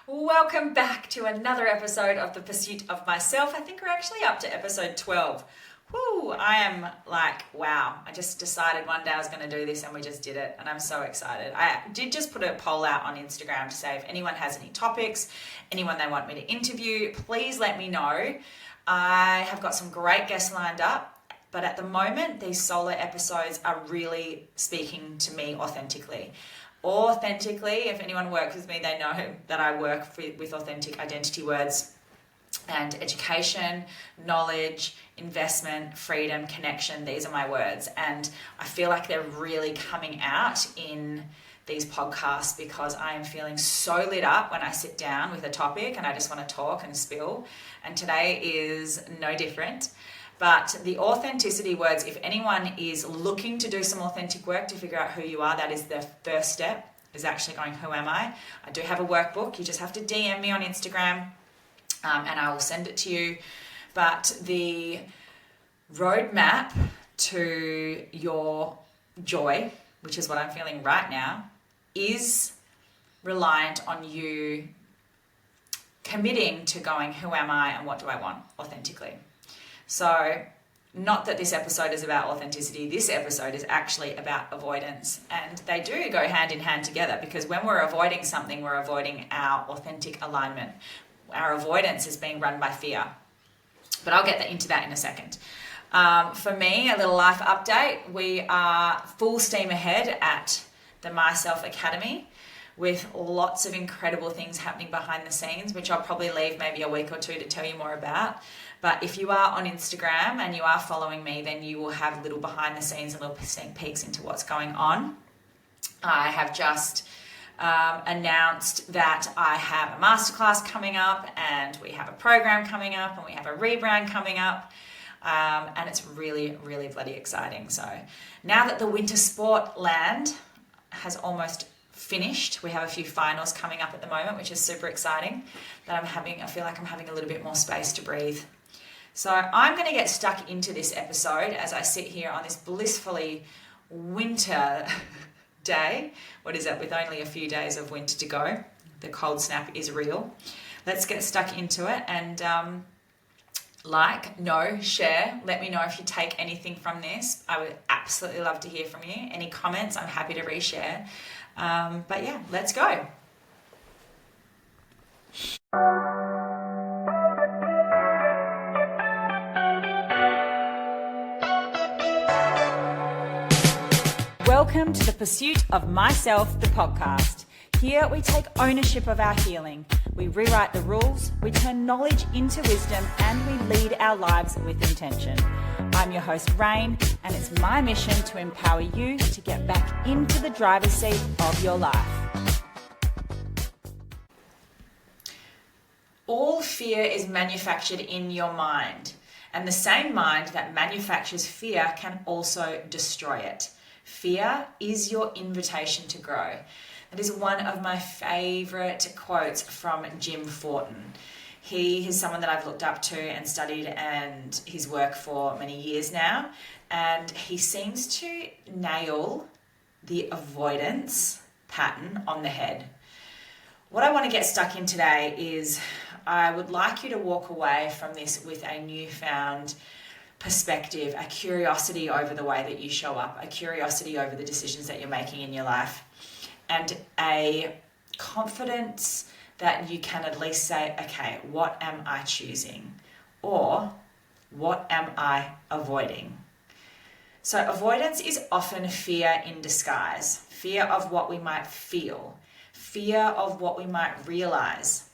Welcome back to another episode of The Pursuit of Myself. I think we're actually up to episode 12. Whoo, I am like, wow. I just decided one day I was going to do this and we just did it and I'm so excited. I did just put a poll out on Instagram to say if anyone has any topics, anyone they want me to interview, please let me know. I have got some great guests lined up. But at the moment, these solo episodes are really speaking to me authentically. Authentically, if anyone works with me, they know that I work with authentic identity words and education, knowledge, investment, freedom, connection. These are my words. And I feel like they're really coming out in these podcasts because I am feeling so lit up when I sit down with a topic and I just want to talk and spill. And today is no different. But the authenticity words, if anyone is looking to do some authentic work to figure out who you are, that is the first step, is actually going, who am I? I do have a workbook. You just have to DM me on Instagram and I will send it to you. But the roadmap to your joy, which is what I'm feeling right now, is reliant on you committing to going, who am I and what do I want authentically? So not that this episode is about authenticity, this episode is actually about avoidance. And they do go hand in hand together because when we're avoiding something, we're avoiding our authentic alignment. Our avoidance is being run by fear. But I'll get into that in a second. For me, a little life update. We are full steam ahead at the MiSELF Academy with lots of incredible things happening behind the scenes, which I'll probably leave maybe a week or two to tell you more about. But if you are on Instagram and you are following me, then you will have little behind the scenes and little sneak peeks into what's going on. I have just announced that I have a masterclass coming up and we have a program coming up and we have a rebrand coming up. And it's really, really bloody exciting. So now that the winter sport land has almost finished, we have a few finals coming up at the moment, which is super exciting, that I feel like I'm having a little bit more space to breathe. So I'm going to get stuck into this episode as I sit here on this blissfully winter day. What is it? With only a few days of winter to go. The cold snap is real. Let's get stuck into it and share. Let me know if you take anything from this. I would absolutely love to hear from you. Any comments, I'm happy to reshare. But yeah, let's go. Welcome to the Pursuit of Myself, the podcast. Here we take ownership of our healing. We rewrite the rules, we turn knowledge into wisdom, and we lead our lives with intention. I'm your host, Rayne, and it's my mission to empower you to get back into the driver's seat of your life. All fear is manufactured in your mind, and the same mind that manufactures fear can also destroy it. Fear is your invitation to grow. That is one of my favorite quotes from Jim Fortin. He is someone that I've looked up to and studied and his work for many years now. And he seems to nail the avoidance pattern on the head. What I want to get stuck in today is I would like you to walk away from this with a newfound perspective, a curiosity over the way that you show up, a curiosity over the decisions that you're making in your life, and a confidence that you can at least say, okay, what am I choosing? Or what am I avoiding? So avoidance is often fear in disguise, fear of what we might feel, fear of what we might realize,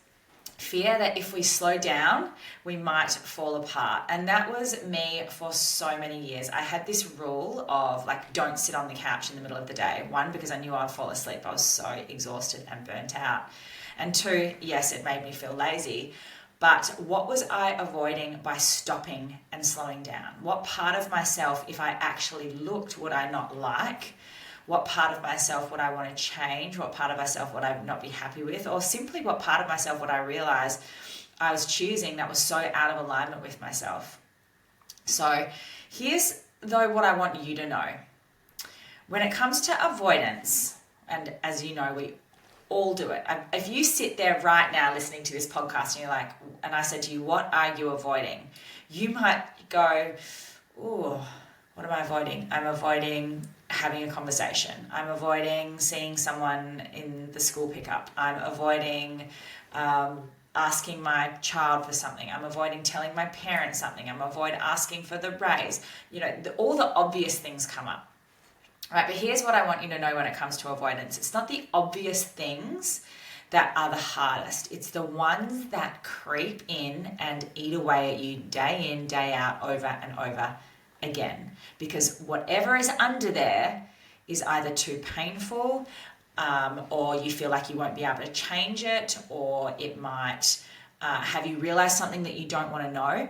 fear that if we slow down, we might fall apart. And that was me for so many years. I had this rule of don't sit on the couch in the middle of the day. One, because I knew I'd fall asleep. I was so exhausted and burnt out. And two, yes, it made me feel lazy. But what was I avoiding by stopping and slowing down? What part of myself, if I actually looked, would I not like? What part of myself would I want to change? What part of myself would I not be happy with? Or simply what part of myself would I realize I was choosing that was so out of alignment with myself? So here's though what I want you to know. When it comes to avoidance, and as you know, we all do it. If you sit there right now listening to this podcast and you're like, and I said to you, what are you avoiding? You might go, oh, what am I avoiding? I'm avoiding having a conversation. I'm avoiding seeing someone in the school pickup. I'm avoiding asking my child for something. I'm avoiding telling my parents something. I'm avoiding asking for the raise. All the obvious things come up. Right, but here's what I want you to know when it comes to avoidance. It's not the obvious things that are the hardest. It's the ones that creep in and eat away at you day in, day out, over and over again. Because whatever is under there is either too painful, or you feel like you won't be able to change it, or it might have you realize something that you don't want to know.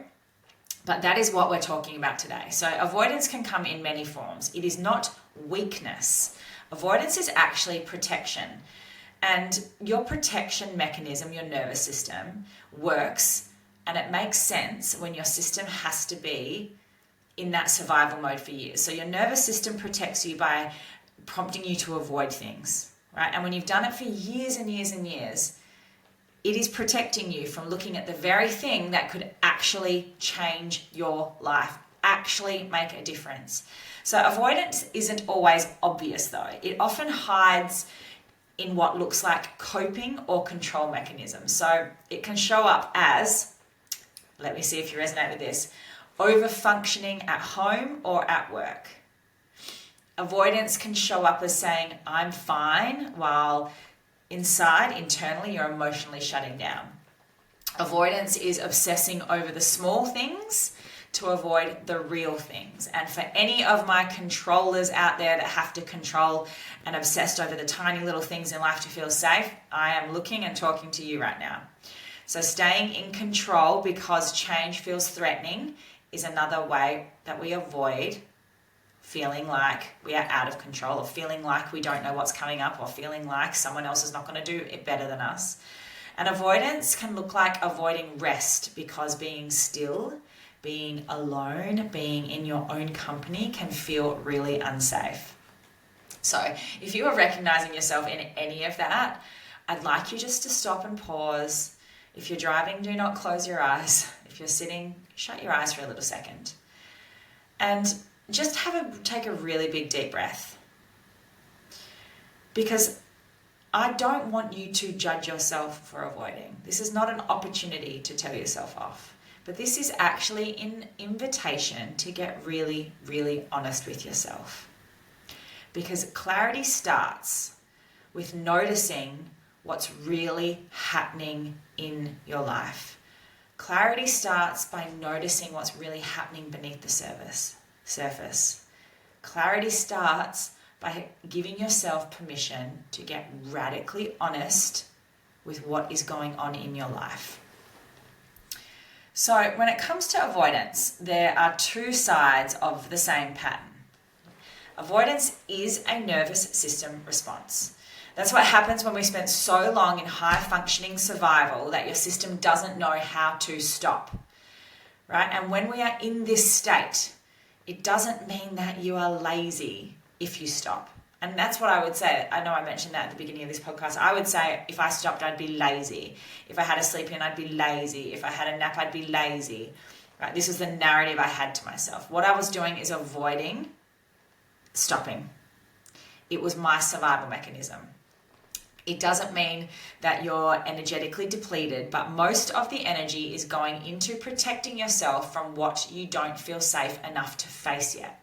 But that is what we're talking about today. So avoidance can come in many forms. It is not weakness. Avoidance is actually protection. And your protection mechanism, your nervous system, works, and it makes sense when your system has to be in that survival mode for years. So your nervous system protects you by prompting you to avoid things, right? And when you've done it for years and years and years, it is protecting you from looking at the very thing that could actually change your life, actually make a difference. So avoidance isn't always obvious though. It often hides in what looks like coping or control mechanisms. So it can show up as, let me see if you resonate with this, over-functioning at home or at work. Avoidance can show up as saying, I'm fine, while inside, internally, you're emotionally shutting down. Avoidance is obsessing over the small things to avoid the real things. And for any of my controllers out there that have to control and obsessed over the tiny little things in life to feel safe, I am looking and talking to you right now. So staying in control because change feels threatening is another way that we avoid feeling like we are out of control, or feeling like we don't know what's coming up, or feeling like someone else is not going to do it better than us. And avoidance can look like avoiding rest because being still, being alone, being in your own company can feel really unsafe. So if you are recognizing yourself in any of that, I'd like you just to stop and pause. If you're driving, do not close your eyes. If you're sitting, shut your eyes for a little second. And just take a really big deep breath. Because I don't want you to judge yourself for avoiding. This is not an opportunity to tell yourself off. But this is actually an invitation to get really, really honest with yourself. Because clarity starts with noticing what's really happening in your life. Clarity starts by noticing what's really happening beneath the surface. Clarity starts by giving yourself permission to get radically honest with what is going on in your life. So when it comes to avoidance, there are two sides of the same pattern. Avoidance is a nervous system response. That's what happens when we spend so long in high functioning survival that your system doesn't know how to stop, right? And when we are in this state, it doesn't mean that you are lazy if you stop. And that's what I would say. I know I mentioned that at the beginning of this podcast. I would say if I stopped, I'd be lazy. If I had a sleep in, I'd be lazy. If I had a nap, I'd be lazy. Right? This was the narrative I had to myself. What I was doing is avoiding stopping. It was my survival mechanism. It doesn't mean that you're energetically depleted, but most of the energy is going into protecting yourself from what you don't feel safe enough to face yet.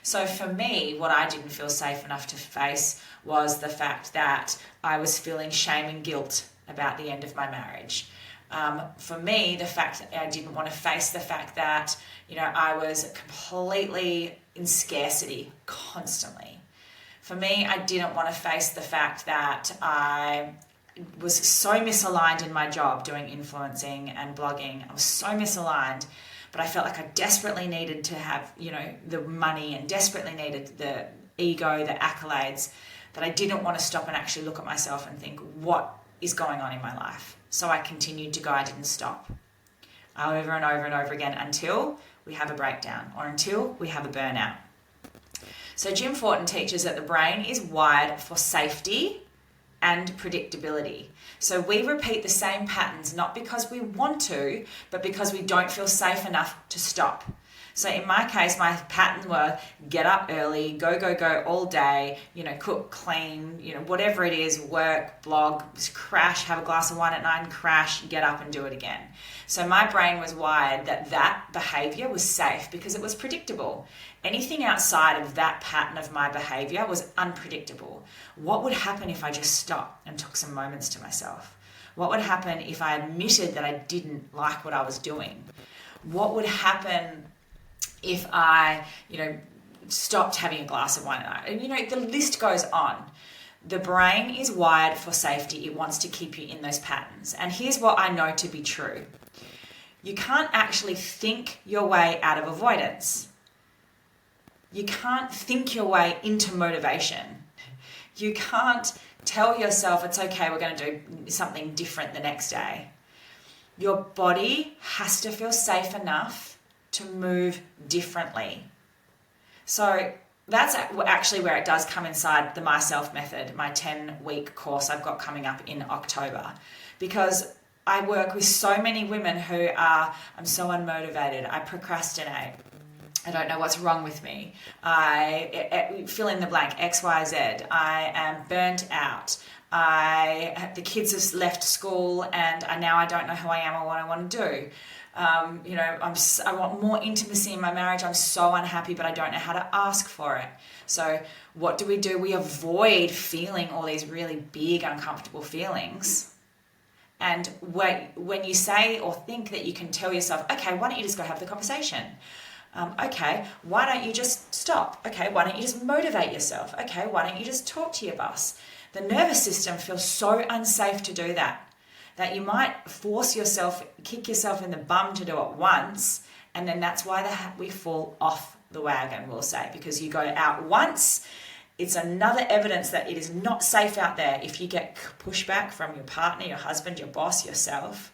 So for me, what I didn't feel safe enough to face was the fact that I was feeling shame and guilt about the end of my marriage. For me, the fact that I didn't want to face the fact that, I was completely in scarcity constantly. For me, I didn't want to face the fact that I was so misaligned in my job doing influencing and blogging. I was so misaligned, but I felt like I desperately needed to have, the money and desperately needed the ego, the accolades, that I didn't want to stop and actually look at myself and think, what is going on in my life? So I continued to go, I didn't stop. Over and over and over again until we have a breakdown or until we have a burnout. So Jim Fortin teaches that the brain is wired for safety and predictability. So we repeat the same patterns not because we want to, but because we don't feel safe enough to stop. So in my case, my patterns were get up early, go all day, cook, clean, whatever it is, work, blog, crash, have a glass of wine at night, crash, get up and do it again. So my brain was wired that behavior was safe because it was predictable. Anything outside of that pattern of my behavior was unpredictable. What would happen if I just stopped and took some moments to myself? What would happen if I admitted that I didn't like what I was doing? What would happen if I, stopped having a glass of wine at night? And, the list goes on. The brain is wired for safety. It wants to keep you in those patterns. And here's what I know to be true. You can't actually think your way out of avoidance. You can't think your way into motivation. You can't tell yourself it's okay, we're going to do something different the next day. Your body has to feel safe enough to move differently. So that's actually where it does come inside the MiSELF Method, my 10-week course I've got coming up in October. Because I work with so many women who are, I'm so unmotivated, I procrastinate, I don't know what's wrong with me, I fill in the blank, X, Y, Z, I am burnt out, the kids have left school and now I don't know who I am or what I want to do. I want more intimacy in my marriage. I'm so unhappy, but I don't know how to ask for it. So what do? We avoid feeling all these really big, uncomfortable feelings. And when you say or think that you can tell yourself, okay, why don't you just go have the conversation? Okay, why don't you just stop? Okay, why don't you just motivate yourself? Okay, why don't you just talk to your boss? The nervous system feels so unsafe to do that you might force yourself, kick yourself in the bum to do it once, and then that's why we fall off the wagon, we'll say, because you go out once, it's another evidence that it is not safe out there if you get pushback from your partner, your husband, your boss, yourself,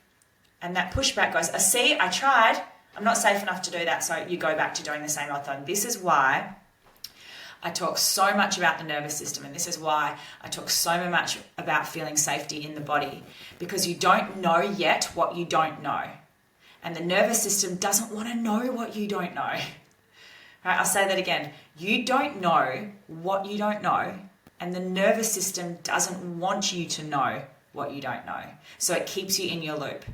and that pushback goes, see, I tried, I'm not safe enough to do that, so you go back to doing the same old thing. This is why I talk so much about the nervous system, and this is why I talk so much about feeling safety in the body, because you don't know yet what you don't know. And the nervous system doesn't want to know what you don't know. Right, I'll say that again. You don't know what you don't know, and the nervous system doesn't want you to know what you don't know. So it keeps you in your loop.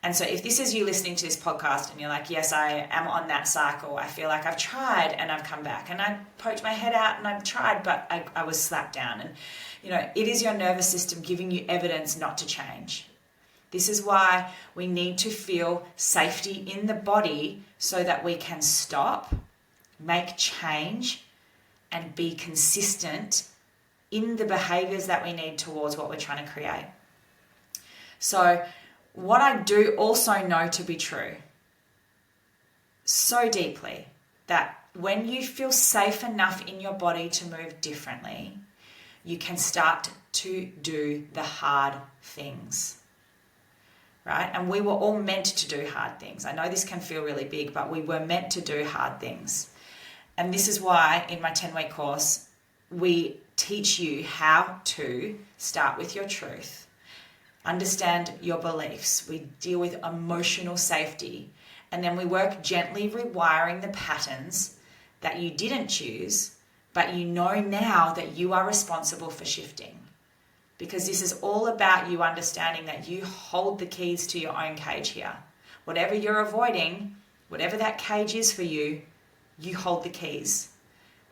And so if this is you listening to this podcast and you're like, yes, I am on that cycle. I feel like I've tried and I've come back and I poked my head out and I've tried, but I was slapped down. And, it is your nervous system giving you evidence not to change. This is why we need to feel safety in the body so that we can stop, make change, and be consistent in the behaviors that we need towards what we're trying to create. So, what I do also know to be true so deeply, that when you feel safe enough in your body to move differently, you can start to do the hard things, right? And we were all meant to do hard things. I know this can feel really big, but we were meant to do hard things. And this is why in my 10-week course, we teach you how to start with your truth, understand your beliefs, we deal with emotional safety, and then we work gently rewiring the patterns that you didn't choose, but you know now that you are responsible for shifting. Because this is all about you understanding that you hold the keys to your own cage here. Whatever you're avoiding, whatever that cage is for you, you hold the keys.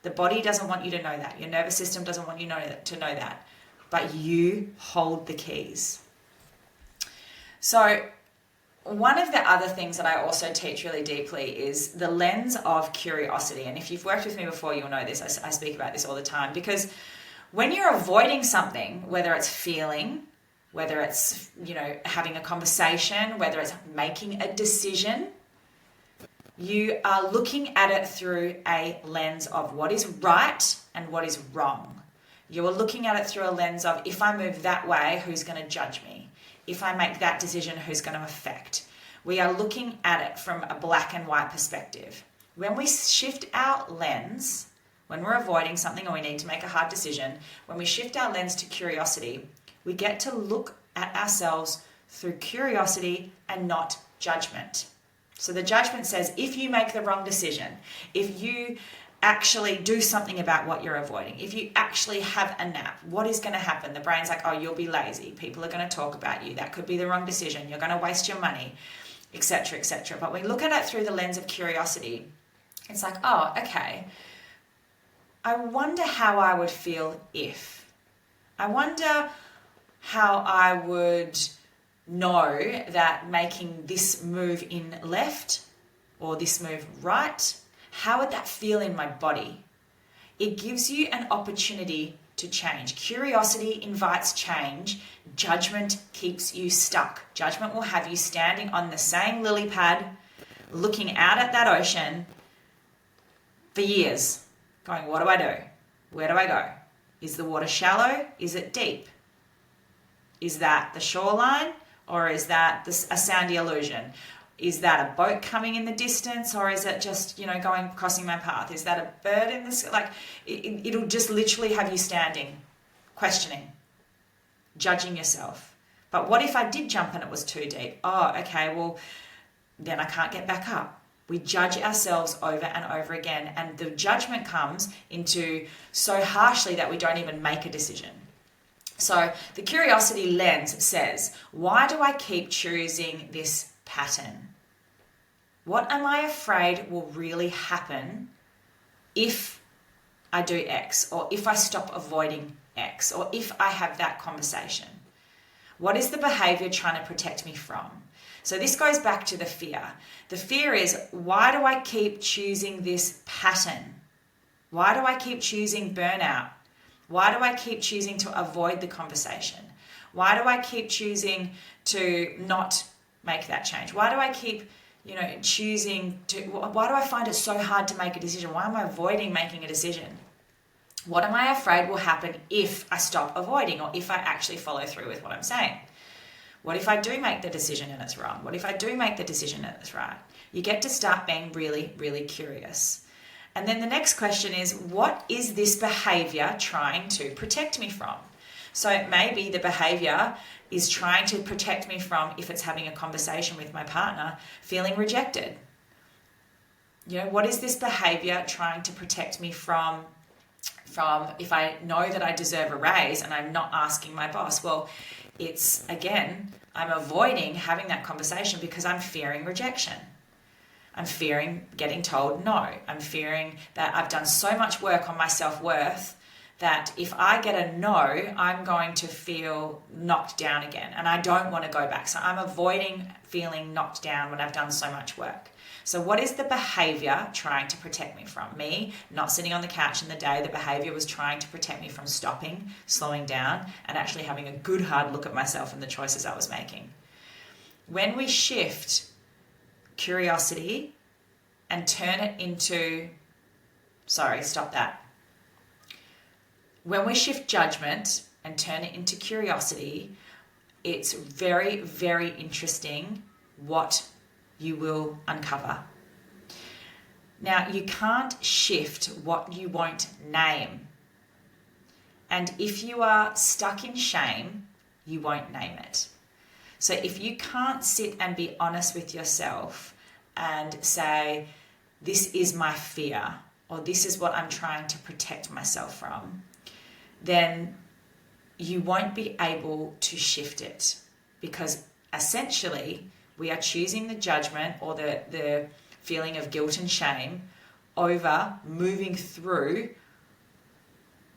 The body doesn't want you to know that. Your nervous system doesn't want you to know that. But you hold the keys. So one of the other things that I also teach really deeply is the lens of curiosity. And if you've worked with me before, you'll know this. I speak about this all the time, because when you're avoiding something, whether it's feeling, whether it's, having a conversation, whether it's making a decision, you are looking at it through a lens of what is right and what is wrong. You are looking at it through a lens of, if I move that way, who's going to judge me? If I make that decision, who's going to affect? We are looking at it from a black and white perspective. When we shift our lens, when we're avoiding something or we need to make a hard decision, when we shift our lens to curiosity, we get to look at ourselves through curiosity and not judgment. So the judgment says, if you make the wrong decision, if you actually do something about what you're avoiding, if you actually have a nap, what is going to happen? The brain's like, oh, you'll be lazy. People are going to talk about you. That could be the wrong decision. You're going to waste your money, etc., etc. But we look at it through the lens of curiosity. It's like, oh, okay. I wonder how I would feel if. I wonder how I would know that making this move in left or this move right, how would that feel in my body? It gives you an opportunity to change. Curiosity invites change. Judgment keeps you stuck. Judgment will have you standing on the same lily pad, looking out at that ocean for years, going, what do I do? Where do I go? Is the water shallow? Is it deep? Is that the shoreline? Or is that a sandy illusion? Is that a boat coming in the distance? Or is it just, going, crossing my path? Is that a bird in the sky? Like, it'll just literally have you standing, questioning, judging yourself. But what if I did jump and it was too deep? Oh, okay, well, then I can't get back up. We judge ourselves over and over again. And the judgment comes into so harshly that we don't even make a decision. So the curiosity lens says, why do I keep choosing this pattern? What am I afraid will really happen if I do X, or if I stop avoiding X, or if I have that conversation? What is the behavior trying to protect me from? So this goes back to the fear. The fear is, why do I keep choosing this pattern? Why do I keep choosing burnout? Why do I keep choosing to avoid the conversation? Why do I keep choosing to not make that change? Why do I keep, choosing to, why do I find it so hard to make a decision? Why am I avoiding making a decision? What am I afraid will happen if I stop avoiding, or if I actually follow through with what I'm saying? What if I do make the decision and it's wrong? What if I do make the decision and it's right? You get to start being really, really curious. And then the next question is, what is this behavior trying to protect me from? So maybe the behavior is trying to protect me from, if it's having a conversation with my partner, feeling rejected. What is this behavior trying to protect me from if I know that I deserve a raise and I'm not asking my boss? Well, it's, again, I'm avoiding having that conversation because I'm fearing rejection. I'm fearing getting told no. I'm fearing that I've done so much work on my self-worth that if I get a no, I'm going to feel knocked down again. And I don't want to go back. So I'm avoiding feeling knocked down when I've done so much work. So what is the behavior trying to protect me from? Me not sitting on the couch in the day, the behavior was trying to protect me from stopping, slowing down, and actually having a good hard look at myself and the choices I was making. When we shift curiosity and turn it into, when we shift judgment and turn it into curiosity, it's very, very interesting what you will uncover. Now, you can't shift what you won't name. And if you are stuck in shame, you won't name it. So if you can't sit and be honest with yourself and say, this is my fear, or this is what I'm trying to protect myself from, then you won't be able to shift it, because essentially we are choosing the judgment or the feeling of guilt and shame over moving through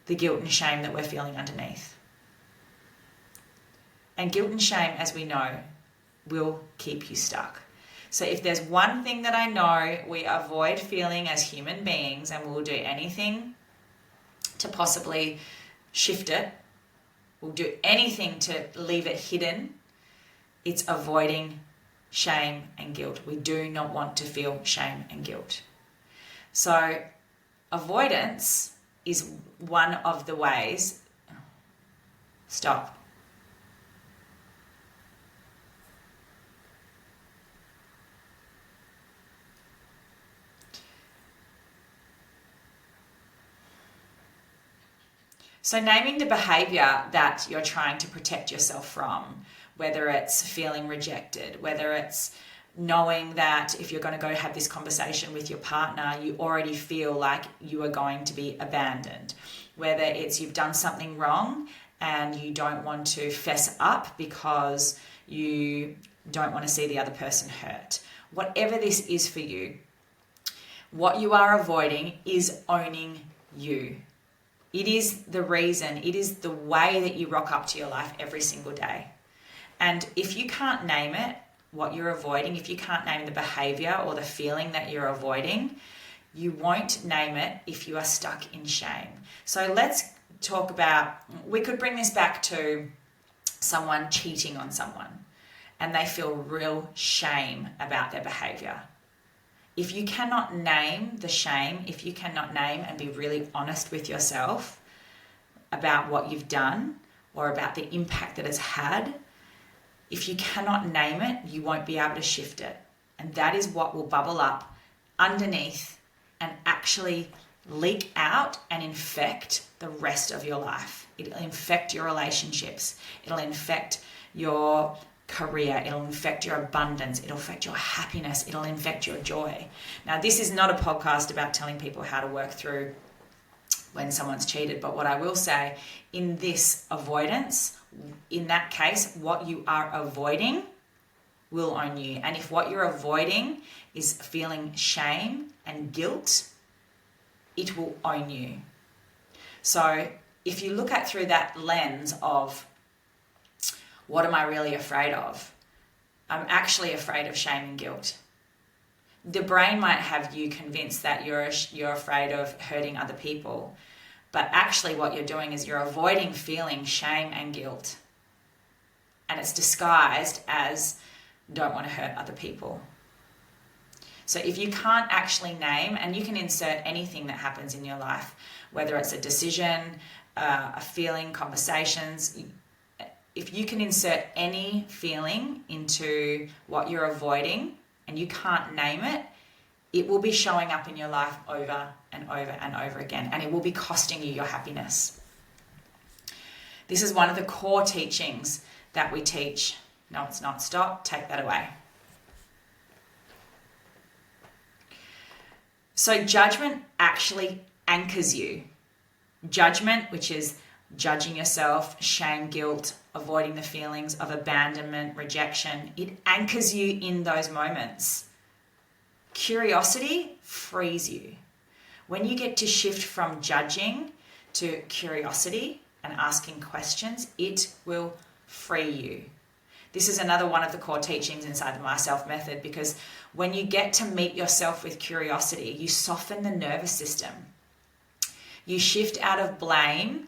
the guilt and shame that we're feeling underneath. And guilt and shame, as we know, will keep you stuck. So if there's one thing that I know we avoid feeling as human beings, and we'll do anything to possibly shift it, we'll do anything to leave it hidden, it's avoiding shame and guilt. We do not want to feel shame and guilt. So avoidance is one of the ways. Stop. So naming the behavior that you're trying to protect yourself from, whether it's feeling rejected, whether it's knowing that if you're going to go have this conversation with your partner, you already feel like you are going to be abandoned, whether it's you've done something wrong and you don't want to fess up because you don't want to see the other person hurt. Whatever this is for you, what you are avoiding is owning you. It is the reason, it is the way that you rock up to your life every single day. And if you can't name it, what you're avoiding, if you can't name the behavior or the feeling that you're avoiding, you won't name it if you are stuck in shame. So let's talk about, we could bring this back to someone cheating on someone and they feel real shame about their behavior. If you cannot name the shame, if you cannot name and be really honest with yourself about what you've done or about the impact that it's had, if you cannot name it, you won't be able to shift it. And that is what will bubble up underneath and actually leak out and infect the rest of your life. It'll infect your relationships. It'll infect your career. It'll infect your abundance. It'll affect your happiness. It'll infect your joy. Now, this is not a podcast about telling people how to work through when someone's cheated, but what I will say, in this avoidance, in that case, what you are avoiding will own you. And if what you're avoiding is feeling shame and guilt, it will own you. So if you look at through that lens of, what am I really afraid of? I'm actually afraid of shame and guilt. The brain might have you convinced that you're afraid of hurting other people, but actually what you're doing is you're avoiding feeling shame and guilt. And it's disguised as don't want to hurt other people. So if you can't actually name, and you can insert anything that happens in your life, whether it's a decision, a feeling, conversations, if you can insert any feeling into what you're avoiding and you can't name it, it will be showing up in your life over and over and over again, and it will be costing you your happiness. This is one of the core teachings that we teach. No, it's not. Stop. Take that away. So judgment actually anchors you. Judgment, which is judging yourself, shame, guilt, avoiding the feelings of abandonment, rejection, it anchors you in those moments. Curiosity frees you. When you get to shift from judging to curiosity and asking questions, it will free you. This is another one of the core teachings inside the MiSELF Method, because when you get to meet yourself with curiosity, you soften the nervous system. You shift out of blame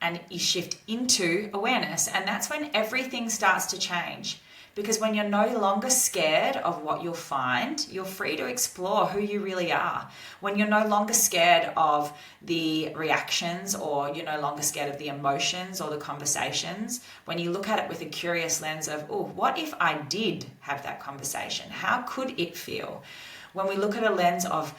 and you shift into awareness. And that's when everything starts to change. Because when you're no longer scared of what you'll find, you're free to explore who you really are. When you're no longer scared of the reactions, or you're no longer scared of the emotions or the conversations, when you look at it with a curious lens of, oh, what if I did have that conversation? How could it feel? When we look at a lens of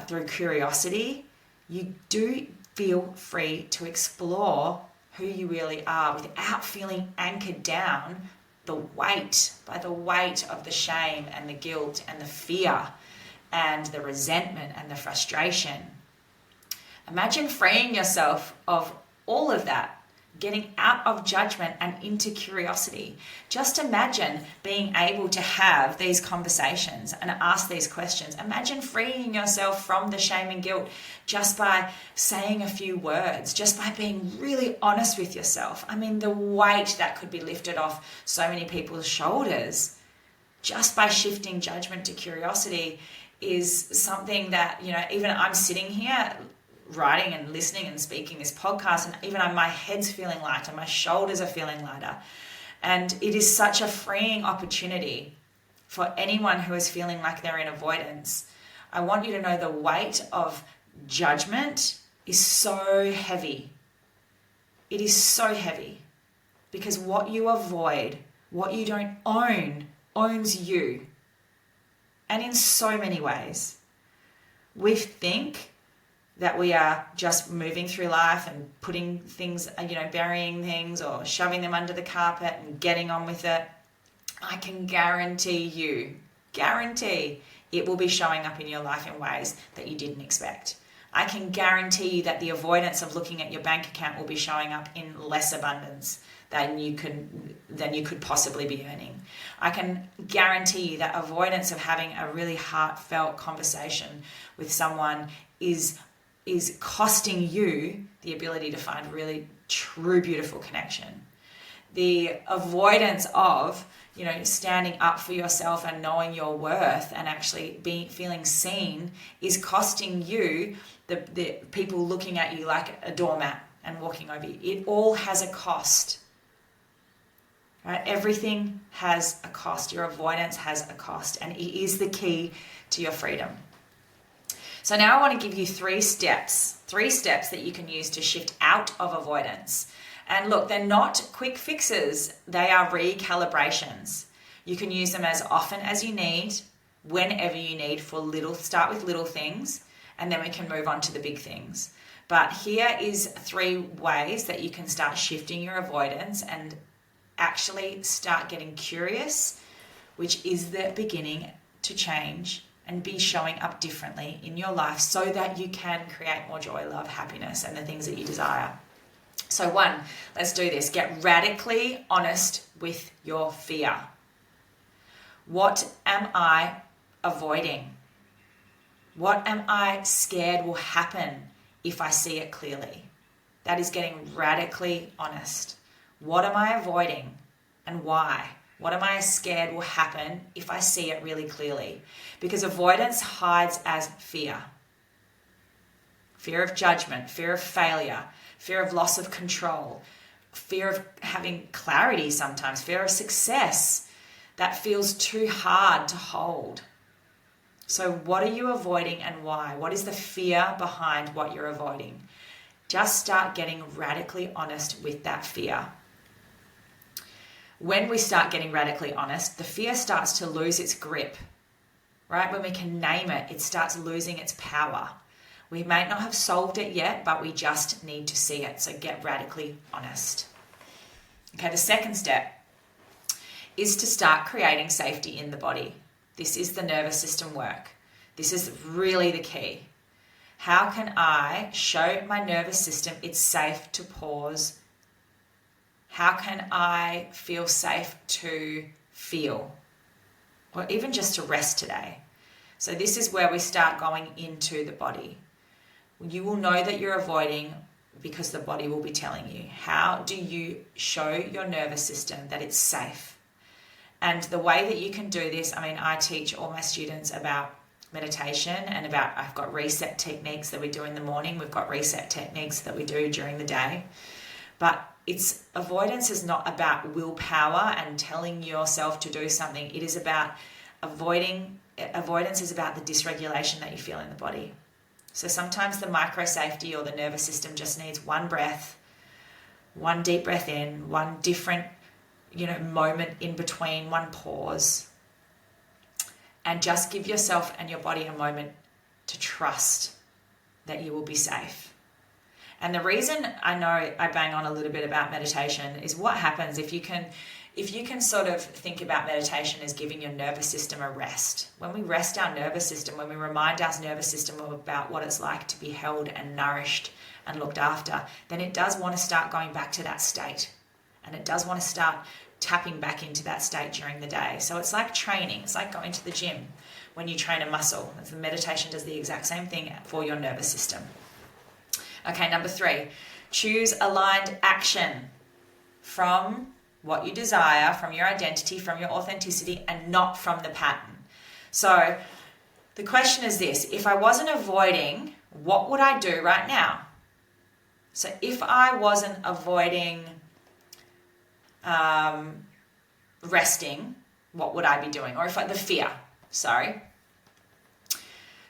through curiosity, you do feel free to explore who you really are without feeling anchored down by the weight of the shame and the guilt and the fear and the resentment and the frustration. Imagine freeing yourself of all of that, getting out of judgment and into curiosity. Just imagine being able to have these conversations and ask these questions. Imagine freeing yourself from the shame and guilt just by saying a few words, just by being really honest with yourself. I mean, the weight that could be lifted off so many people's shoulders just by shifting judgment to curiosity is something that, even I'm sitting here writing and listening and speaking this podcast, and even my head's feeling lighter, my shoulders are feeling lighter. And it is such a freeing opportunity for anyone who is feeling like they're in avoidance. I want you to know the weight of judgment is so heavy. It is so heavy because what you avoid, what you don't own, owns you. And in so many ways, we think that we are just moving through life and putting things, burying things or shoving them under the carpet and getting on with it, I can guarantee it will be showing up in your life in ways that you didn't expect. I can guarantee you that the avoidance of looking at your bank account will be showing up in less abundance than you could possibly be earning. I can guarantee you that avoidance of having a really heartfelt conversation with someone is costing you the ability to find really true beautiful connection. The avoidance of standing up for yourself and knowing your worth and actually feeling seen is costing you the people looking at you like a doormat and walking over you. It all has a cost. Right? Everything has a cost. Your avoidance has a cost, and it is the key to your freedom. So now I want to give you 3 steps that you can use to shift out of avoidance. And look, they're not quick fixes. They are recalibrations. You can use them as often as you need, whenever you need. Start with little things, and then we can move on to the big things. But here is 3 ways that you can start shifting your avoidance and actually start getting curious, which is the beginning to change and be showing up differently in your life so that you can create more joy, love, happiness, and the things that you desire. So 1, let's do this. Get radically honest with your fear. What am I avoiding? What am I scared will happen if I see it clearly? That is getting radically honest. What am I avoiding and why? What am I scared will happen if I see it really clearly? Because avoidance hides as fear. Fear of judgment, fear of failure, fear of loss of control, fear of having clarity sometimes, fear of success. That feels too hard to hold. So what are you avoiding and why? What is the fear behind what you're avoiding? Just start getting radically honest with that fear. When we start getting radically honest, the fear starts to lose its grip, right? When we can name it, it starts losing its power. We may not have solved it yet, but we just need to see it. So get radically honest. Okay, the second step is to start creating safety in the body. This is the nervous system work. This is really the key. How can I show my nervous system it's safe to pause? How can I feel safe to feel? Or even just to rest today. So this is where we start going into the body. You will know that you're avoiding because the body will be telling you. How do you show your nervous system that it's safe? And the way that you can do this, I teach all my students about meditation and I've got reset techniques that we do in the morning. We've got reset techniques that we do during the day. But avoidance is not about willpower and telling yourself to do something. It is about avoidance is about the dysregulation that you feel in the body. So sometimes the micro safety or the nervous system just needs one breath, one deep breath in, one different, moment in between, one pause. And just give yourself and your body a moment to trust that you will be safe. And the reason I know I bang on a little bit about meditation is what happens if you can sort of think about meditation as giving your nervous system a rest. When we rest our nervous system, when we remind our nervous system about what it's like to be held and nourished and looked after, then it does want to start going back to that state. And it does want to start tapping back into that state during the day. So it's like training. It's like going to the gym when you train a muscle. The meditation does the exact same thing for your nervous system. Okay, number 3, choose aligned action from what you desire, from your identity, from your authenticity, and not from the pattern. So the question is this: if I wasn't avoiding, what would I do right now? So if I wasn't avoiding resting, what would I be doing? Or the fear, sorry.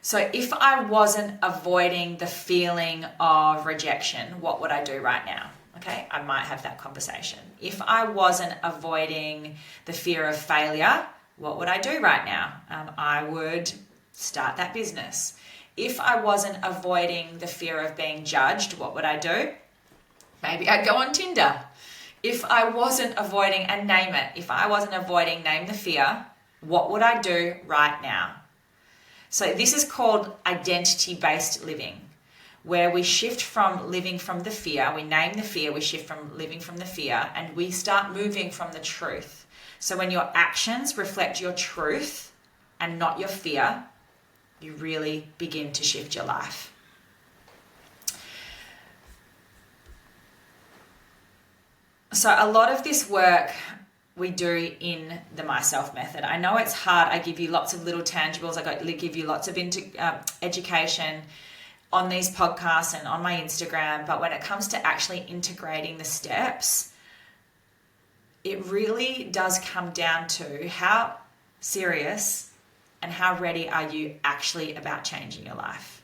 So if I wasn't avoiding the feeling of rejection, what would I do right now? Okay, I might have that conversation. If I wasn't avoiding the fear of failure, what would I do right now? I would start that business. If I wasn't avoiding the fear of being judged, what would I do? Maybe I'd go on Tinder. If I wasn't avoiding, and name it, if I wasn't avoiding name the fear, what would I do right now? So this is called identity-based living, where we shift from living from the fear, we name the fear, we shift from living from the fear, and we start moving from the truth. So when your actions reflect your truth and not your fear, you really begin to shift your life. So a lot of this work we do in the MiSELF Method. I know it's hard. I give you lots of little tangibles. I give you lots of education on these podcasts and on my Instagram. But when it comes to actually integrating the steps, it really does come down to how serious and how ready are you actually about changing your life.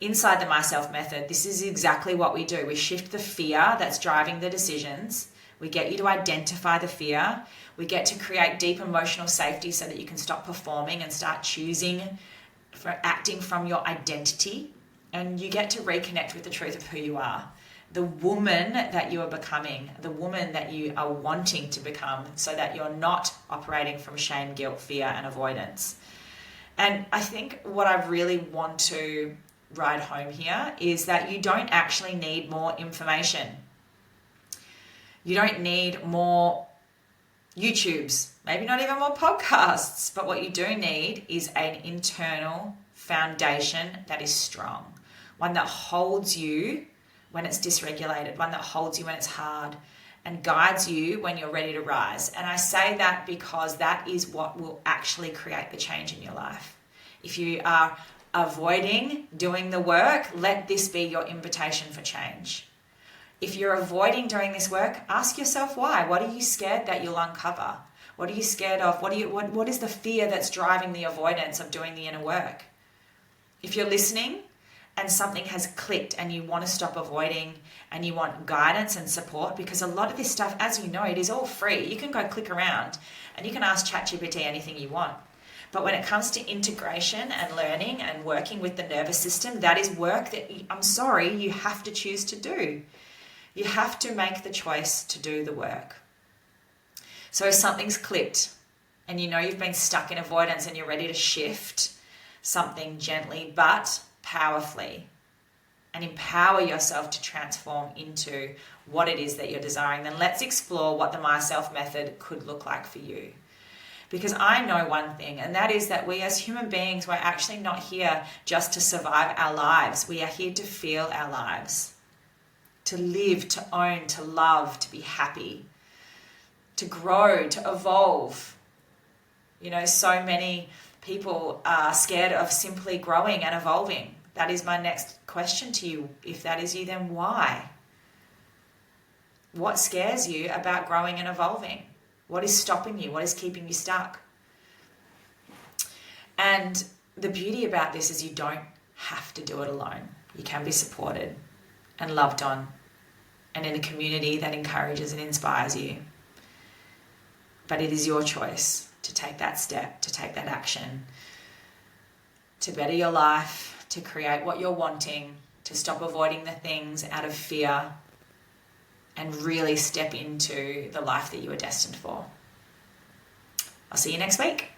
Inside the MiSELF Method, this is exactly what we do. We shift the fear that's driving the decisions. We get you to identify the fear. We get to create deep emotional safety so that you can stop performing and start choosing for acting from your identity. And you get to reconnect with the truth of who you are, the woman that you are becoming, the woman that you are wanting to become, so that you're not operating from shame, guilt, fear, and avoidance. And I think what I really want to ride home here is that you don't actually need more information. You don't need more YouTubes, maybe not even more podcasts, but what you do need is an internal foundation that is strong, one that holds you when it's dysregulated, one that holds you when it's hard, and guides you when you're ready to rise. And I say that because that is what will actually create the change in your life. If you are avoiding doing the work, let this be your invitation for change. If you're avoiding doing this work, ask yourself why. What are you scared that you'll uncover? What are you scared of? What is the fear that's driving the avoidance of doing the inner work? If you're listening and something has clicked and you want to stop avoiding and you want guidance and support, because a lot of this stuff, as you know, it is all free. You can go click around and you can ask ChatGPT anything you want. But when it comes to integration and learning and working with the nervous system, that is work that, I'm sorry, you have to choose to do. You have to make the choice to do the work. So if something's clicked and you know you've been stuck in avoidance and you're ready to shift something gently but powerfully and empower yourself to transform into what it is that you're desiring, then let's explore what the MiSELF Method could look like for you. Because I know one thing, and that is that we as human beings, we're actually not here just to survive our lives. We are here to feel our lives, to live, to own, to love, to be happy, to grow, to evolve. You know, so many people are scared of simply growing and evolving. That is my next question to you. If that is you, then why? What scares you about growing and evolving? What is stopping you? What is keeping you stuck? And the beauty about this is you don't have to do it alone. You can be supported and loved on and in a community that encourages and inspires you. But it is your choice to take that step, to take that action, to better your life, to create what you're wanting, to stop avoiding the things out of fear, and really step into the life that you are destined for. I'll see you next week.